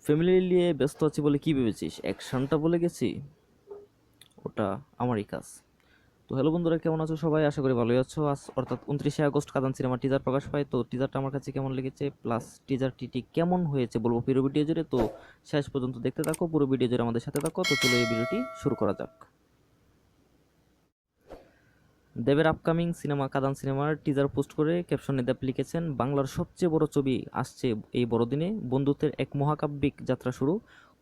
Family নিয়ে ব্যস্ত আছি বলে কি ভেবেছিস? অ্যাকশনটা বলে গেছি, ওটা আমারই কাজ। তো হ্যালো বন্ধুরা, কেমন আছো সবাই? আশা করি ভালোই আছো। আজ অর্থাৎ 29শে আগস্ট কাদান সিনেমা টিজার প্রকাশ পায়। তো টিজারটা আমার কাছে কেমন লেগেছে প্লাস টিজারটি ঠিক কেমন হয়েছে বলবো পুরো ভিডিও জুড়ে। তো শেষ পর্যন্ত দেখতে থাকো, পুরো ভিডিও জুড়ে আমাদের সাথে থাকো। তো চলো এই ভিডিওটি শুরু করা যাক। দেবের আপকামিং সিনেমা কাদান সিনেমার টিজার পোস্ট করে ক্যাপশনে দেব লিখেছেন, বাংলার সবচেয়ে বড় ছবি আসছে এই বড়দিনে, বন্ধুত্বের এক মহাকাব্যিক যাত্রা শুরু।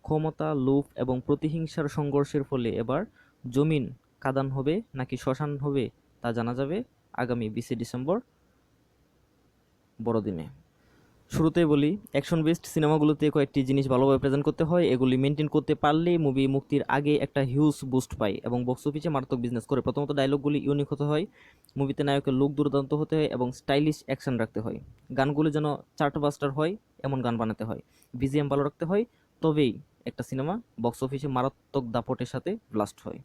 ক্ষমতা, লোভ এবং প্রতিহিংসার সংঘর্ষের ফলে এবার জমিন কাদান হবে নাকি শ্মশান হবে তা জানা যাবে আগামী 20 ডিসেম্বর বড়দিনে। শুরুতেই বলি, অ্যাকশন বেসড সিনেমাগুলোতে কয়েকটি জিনিস ভালোভাবে প্রেজেন্ট করতে হয়। এগুলি মেনটেন করতে পারলেই মুভি মুক্তির আগে একটা হিউজ বুস্ট পায় এবং বক্স অফিসে মারাত্মক বিজনেস করে। প্রথমত ডায়লগগুলি ইউনিক হতে হয়, মুভিতে নায়কের লুক দুর্দান্ত হতে হয় এবং স্টাইলিশ অ্যাকশন রাখতে হয়। গানগুলি যেন চার্টবাস্টার হয় এমন গান বানাতে হয়, বিজিএম ভালো রাখতে হয়, তবেই একটা সিনেমা বক্স অফিসে মারাত্মক দাপটের সাথে ব্লাস্ট হয়।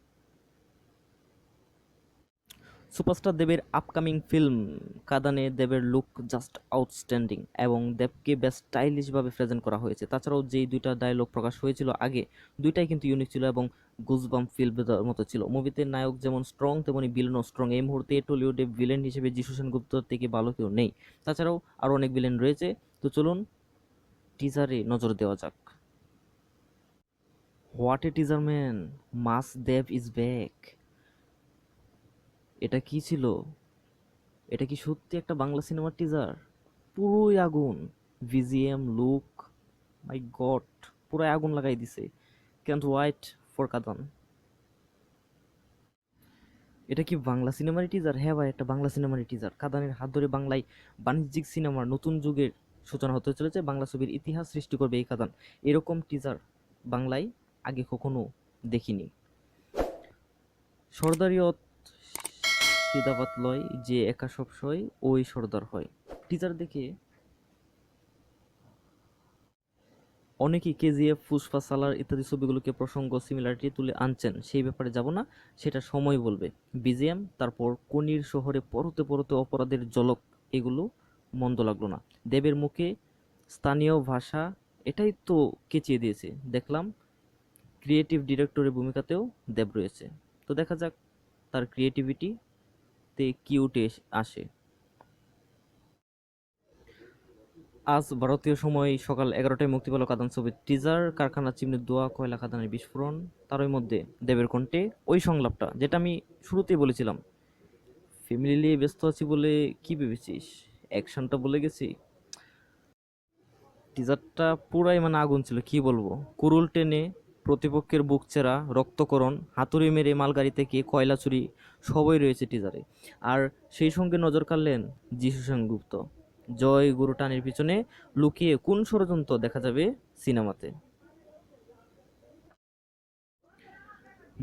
সুপারস্টার দেবের আপকামিং ফিল্ম কাদানে দেবের লুক জাস্ট আউটস্ট্যান্ডিং এবং দেবকে বেশ স্টাইলিশভাবে প্রেজেন্ট করা হয়েছে। তাছাড়াও যেই দুইটা ডায়লগ প্রকাশ হয়েছিল আগে, দুইটাই কিন্তু ইউনিক ছিল এবং গুজবাম্প ফিল দেওয়ার মতো ছিল। মুভিতে নায়ক যেমন স্ট্রং তেমনি ভিলেনও স্ট্রং। এই মুহূর্তে টলিউডে ভিলেন হিসেবে যিশু সেনগুপ্ত থেকে ভালো কেউ নেই। তাছাড়াও আরও অনেক ভিলেন রয়েছে। তো চলুন টিজারে নজর দেওয়া যাক। What a teaser man, mass Dev is back. এটা কি ছিল? এটা কি সত্যি একটা বাংলা সিনেমার টিজার? পুরোই আগুন, ভিজিএম লুক, মাই গড, পুরো আগুন লাগাই দিছে। ক্যান্ট ওয়াইট ফর কাদান। এটা কি বাংলা সিনেমারই টিজার? হ্যাঁ ভাই, একটা বাংলা সিনেমারই টিজার। কাদানের হাত ধরে বাংলায় বাণিজ্যিক সিনেমার নতুন যুগের সূচনা হতে চলেছে। বাংলা ছবির ইতিহাস সৃষ্টি করবে এই কাদান। এরকম টিজার বাংলায় আগে কখনো দেখিনি। সর্দারিয়ত সিদাবাত লয়, যে একা সব সয় ওই সর্দার হয়। টিজার দেখে অনেকেই কেজিএফ, পুষ্পা, সালার ইত্যাদি ছবিগুলোকে প্রসঙ্গ সিমিলারিটি তুলে আনছেন, সেই ব্যাপারে যাব না, সেটা সময় বলবে। বিজিএম, তারপর কনির শহরে পরতে পরতে অপরাধের ঝলক, এগুলো মন্দ লাগলো না। দেবের মুখে স্থানীয় ভাষা, এটাই তো কেচিয়ে দিয়েছে। দেখলাম ক্রিয়েটিভ ডিরেক্টরের ভূমিকাতেও দেব রয়েছে। তো দেখা যাক তার ক্রিয়েটিভিটিতে কি উঠে আসে। আজ ভারতীয় সময় সকাল 11টায় মুক্তি পেল কাদান ছবির টিজার। কারখানা চিমনির ধোঁয়া, কয়লা খাদানের বিস্ফোরণ, তারই মধ্যে দেবের কণ্ঠে ওই সংলাপটা যেটা আমি শুরুতেই বলেছিলাম, ফ্যামিলি নিয়ে ব্যস্ত আছি বলে কি ভেবেছিস? অ্যাকশনটা বলে গেছি। টিজারটা পুরাই মানে আগুন ছিল, কি বলবো। কুরুল টেনে প্রতিপক্ষের বুক চেরা, রক্তকরণ, হাতুড়ি মেরে মালগাড়ি থেকে কয়লা চুরি, সবই রয়েছে টিজারে। আর সেই সঙ্গে নজর কাড়লেন যিশু সেনগুপ্ত। জয় গুরু টানের পিছনে লুকিয়ে কোন ষড়যন্ত্র দেখা যাবে সিনেমাতে।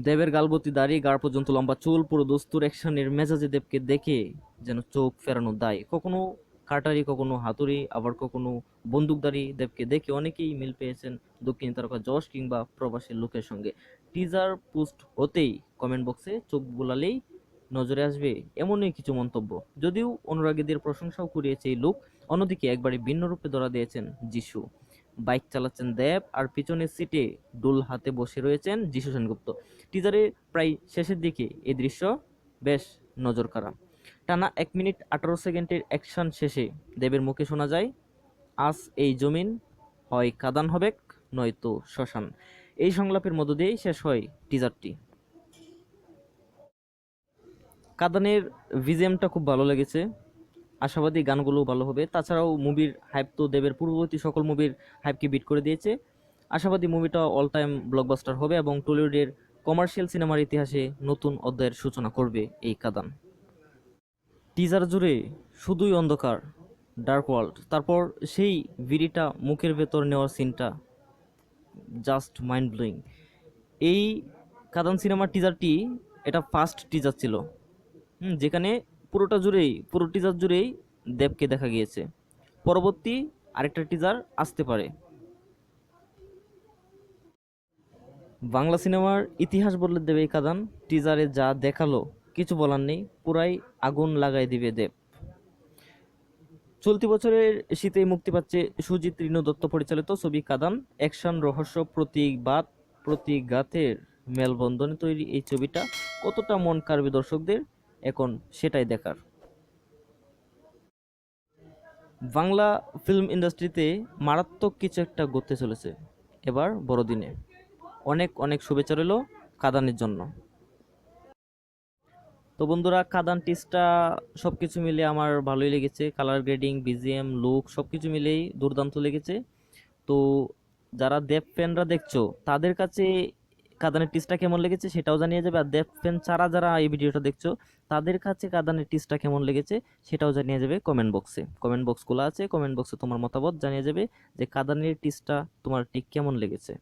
দেবের গালবতী দাড়ি, গাড় পর্যন্ত লম্বা চুল, পুরো দস্তুর অ্যাকশনের মেজাজে দেবকে দেখে যেন চোখ ফেরানো দায়। কখনো কাটারি, কখনো হাতুড়ি, আবার কখনো বন্দুকধারী দেবকে দেখে অনেকেই মিল পেয়েছেন দক্ষিণ তারকা যশ কিংবা প্রবাসের লোকের সঙ্গে। টিজার পোস্ট হতেই কমেন্ট বক্সে চোখ বুলালেই নজরে আসবে এমনই কিছু মন্তব্য। যদিও অনুরাগীদের প্রশংসাও কুড়িয়েছে এই লুক, অন্যদিকে একবারে ভিন্ন রূপে ধরা দিয়েছেন যিশু। বাইক চালাচ্ছেন দেব আর পিছনের সিটে ডুল হাতে বসে রয়েছেন যিশু সেনগুপ্ত। টিজারের প্রায় শেষের দিকে এই দৃশ্য বেশ নজর কাড়া। টানা 1 মিনিট 18 সেকেন্ডের অ্যাকশন শেষে দেবের মুখে শোনা যায়, আজ এই জমিন হয় কাদান হবেক নয়তো শ্মশান। এই সংলাপের মধ্য দিয়েই শেষ হয় টিজারটি। কাদানের ভিজিএমটা খুব ভালো লেগেছে, আশাবাদী গানগুলো ভালো হবে। তাছাড়াও মুভির হাইপ তো দেবের পূর্ববর্তী সকল মুভির হাইপকে বিট করে দিয়েছে। আশাবাদী মুভিটা অল টাইম ব্লকবাস্টার হবে এবং টলিউডের কমার্শিয়াল সিনেমার ইতিহাসে নতুন অধ্যায়ের সূচনা করবে এই কাদান। টিজার জুড়ে শুধুই অন্ধকার, ডার্ক ওয়ার্ল্ড, তারপর সেই বিড়িটা মুখের ভেতর নেওয়ার সিনটা জাস্ট মাইন্ড ব্লোয়িং। এই কাদান সিনেমার টিজারটি এটা ফার্স্ট টিজার ছিল, যেখানে পুরো টিজার জুড়েই দেবকে দেখা গিয়েছে। পরবর্তী আরেকটা টিজার আসতে পারে। বাংলা সিনেমার ইতিহাস বদলে দেবে এই কাদান। টিজারে যা দেখালো কিছু বলার নেই, পুরাই আগুন লাগাই দিবে দেব। চলতি বছরের শীতেই মুক্তি পাচ্ছে সুজিত রিনু দত্ত পরিচালিত ছবি কাদান। অ্যাকশন, রহস্য, প্রতিঘাতের মেলবন্ধনে তৈরি এই ছবিটা কতটা মন কাড়বে দর্শকদের, এখন সেটাই দেখার। বাংলা ফিল্ম ইন্ডাস্ট্রিতে মারাত্মক কিছু একটা ঘটতে চলেছে এবার বড়দিনে। অনেক অনেক শুভেচ্ছা রইল কাদানের জন্য। তো বন্ধুরা, কাদান টিজটা সবকিছু মিলে আমার ভালোই লেগেছে। কালার গ্রেডিং, বিজিএম, লুক সবকিছু মিলেই দুর্দান্ত লেগেছে। তো যারা দেব ফ্যানরা দেখছো তাদের কাছে কাদানের টিজটা কেমন লেগেছে সেটাও জানিয়ে যাবে। আর দেব ফ্যান ছাড়া যারা এই ভিডিওটা দেখছো তাদের কাছে কাদানের টিজটা কেমন লেগেছে সেটাও জানিয়ে যাবে কমেন্ট বক্সে। কমেন্ট বক্স খোলা আছে, কমেন্ট বক্সে তোমার মতামত জানিয়ে যাবে যে কাদানের টিজটা তোমার ঠিক কেমন লেগেছে।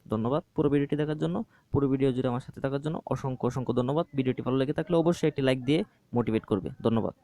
ধন্যবাদ পুরো ভিডিওটি দেখার জন্য। পুরো ভিডিও জুড়ে আমার সাথে থাকার জন্য অসংখ্য অসংখ্য ধন্যবাদ। ভিডিওটি ভালো লেগে থাকলে অবশ্যই একটি লাইক দিয়ে মোটিভেট করবে। ধন্যবাদ।